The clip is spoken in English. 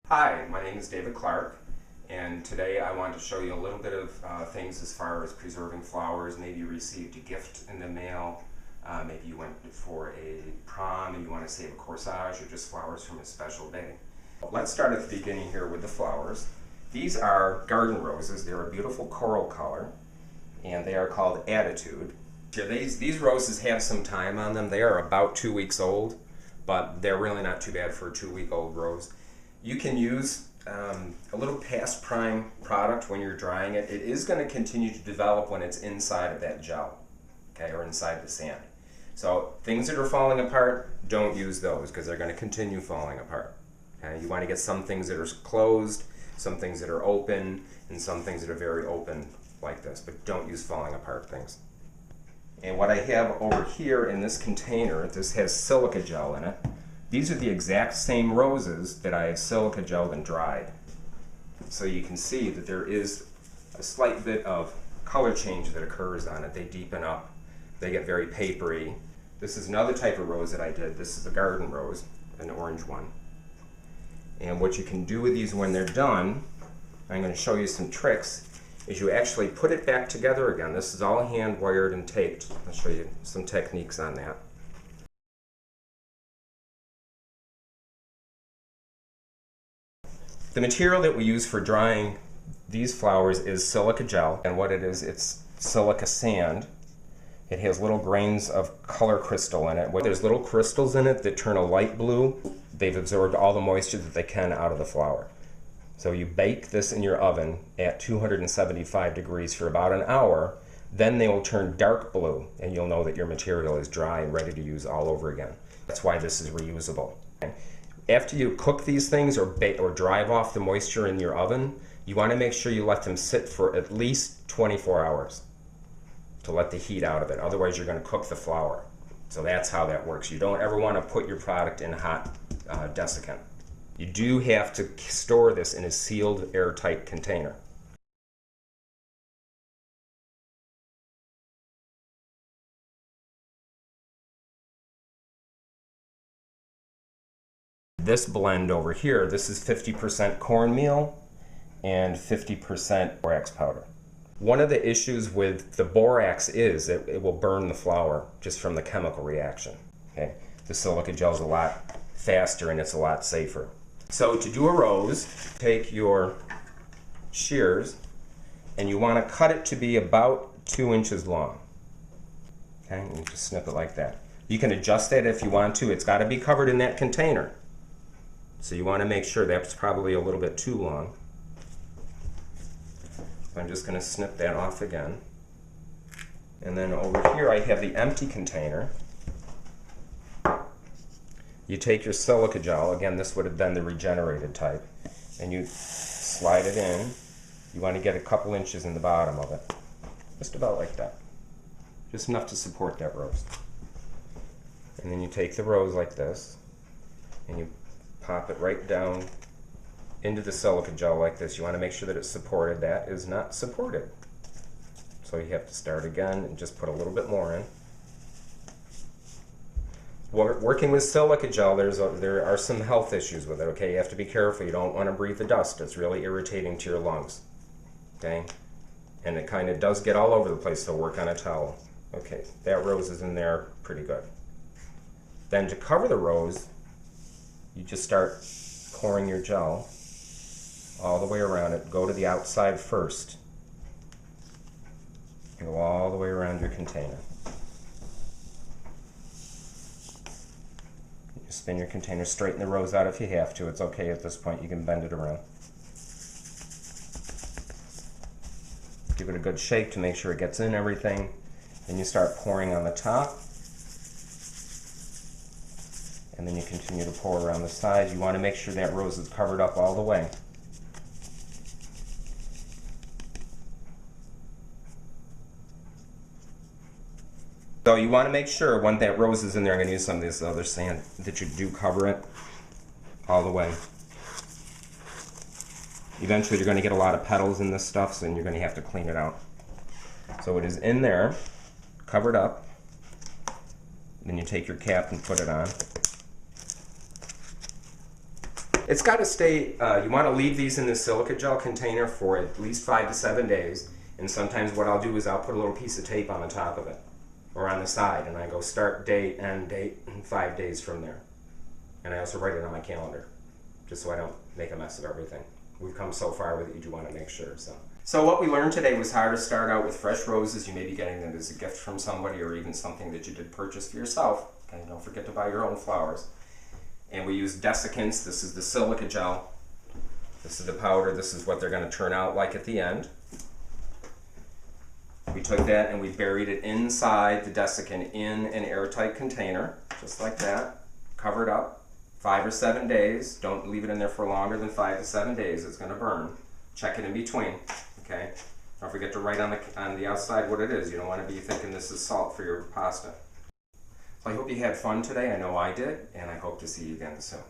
Hi, my name is David Clark, and today I want to show you a little bit of things as far as preserving flowers. Maybe you received a gift in the mail, maybe you went for a prom and you want to save a corsage or just flowers from a special day. Let's start at the beginning here with the flowers. These are garden roses. They're a beautiful coral color, and they are called Attitude. These roses have some time on them. They are about 2 weeks old, but they're really not too bad for a 2-week-old rose. You can use a little past prime product when you're drying it. It is going to continue to develop when it's inside of that gel, okay, or inside the sand. So things that are falling apart, don't use those because they're going to continue falling apart. Okay? You want to get some things that are closed, some things that are open, and some things that are very open like this, but don't use falling apart things. And what I have over here in this container, this has silica gel in it. These are the exact same roses that I have silica gelled and dried. So you can see that there is a slight bit of color change that occurs on it. They deepen up, they get very papery. This is another type of rose that I did. This is a garden rose, an orange one. And what you can do with these when they're done, I'm going to show you some tricks, is you actually put it back together again. This is all hand wired and taped. I'll show you some techniques on that. The material that we use for drying these flowers is silica gel, and what it is, it's silica sand. It has little grains of color crystal in it. There's little crystals in it that turn a light blue. They've absorbed all the moisture that they can out of the flower. So you bake this in your oven at 275 degrees for about an hour, then they will turn dark blue, and you'll know that your material is dry and ready to use all over again. That's why this is reusable. After you cook these things or drive off the moisture in your oven, you want to make sure you let them sit for at least 24 hours to let the heat out of it. Otherwise, you're going to cook the flower. So that's how that works. You don't ever want to put your product in hot desiccant. You do have to store this in a sealed, airtight container. This blend over here, this is 50% cornmeal and 50% borax powder. One of the issues with the borax is that it will burn the flower just from the chemical reaction. Okay? The silica gel is a lot faster and it's a lot safer. So to do a rose, take your shears and you want to cut it to be about 2 inches long. Okay? And you just snip it like that. You can adjust that if you want to. It's got to be covered in that container. So you want to make sure that's probably a little bit too long. So I'm just going to snip that off again. And then over here I have the empty container. You take your silica gel, again this would have been the regenerated type, and you slide it in. You want to get a couple inches in the bottom of it. Just about like that. Just enough to support that rose. And then you take the rose like this, and you pop it right down into the silica gel like this. You want to make sure that it's supported. That is not supported. So you have to start again and just put a little bit more in. Working with silica gel, there are some health issues with it, okay? You have to be careful. You don't want to breathe the dust. It's really irritating to your lungs, okay? And it kind of does get all over the place, so work on a towel. Okay, that rose is in there pretty good. Then to cover the rose, you just start pouring your gel all the way around it. Go to the outside first. Go all the way around your container. You spin your container, straighten the rose out if you have to. It's okay at this point. You can bend it around. Give it a good shake to make sure it gets in everything. Then you start pouring on the top. And then you continue to pour around the sides. You want to make sure that rose is covered up all the way. So you want to make sure when that rose is in there, I'm going to use some of this other sand, that you do cover it all the way. Eventually you're going to get a lot of petals in this stuff, so you're going to have to clean it out. So it is in there, covered up. Then you take your cap and put it on. It's got to stay, you want to leave these in the silica gel container for at least 5 to 7 days. And sometimes what I'll do is I'll put a little piece of tape on the top of it or on the side, and I go start date, end date, and 5 days from there. And I also write it on my calendar, just so I don't make a mess of everything. We've come so far with it, you do want to make sure. So what we learned today was how to start out with fresh roses. You may be getting them as a gift from somebody or even something that you did purchase for yourself. Okay, don't forget to buy your own flowers. And we use desiccants. This is the silica gel. This is the powder. This is what they're going to turn out like at the end. We took that and we buried it inside the desiccant in an airtight container, just like that. Covered up. 5 or 7 days. Don't leave it in there for longer than 5 to 7 days. It's going to burn. Check it in between. Okay. Don't forget to write on the outside what it is. You don't want to be thinking this is salt for your pasta. So I hope you had fun today. I know I did, and I hope to see you again soon.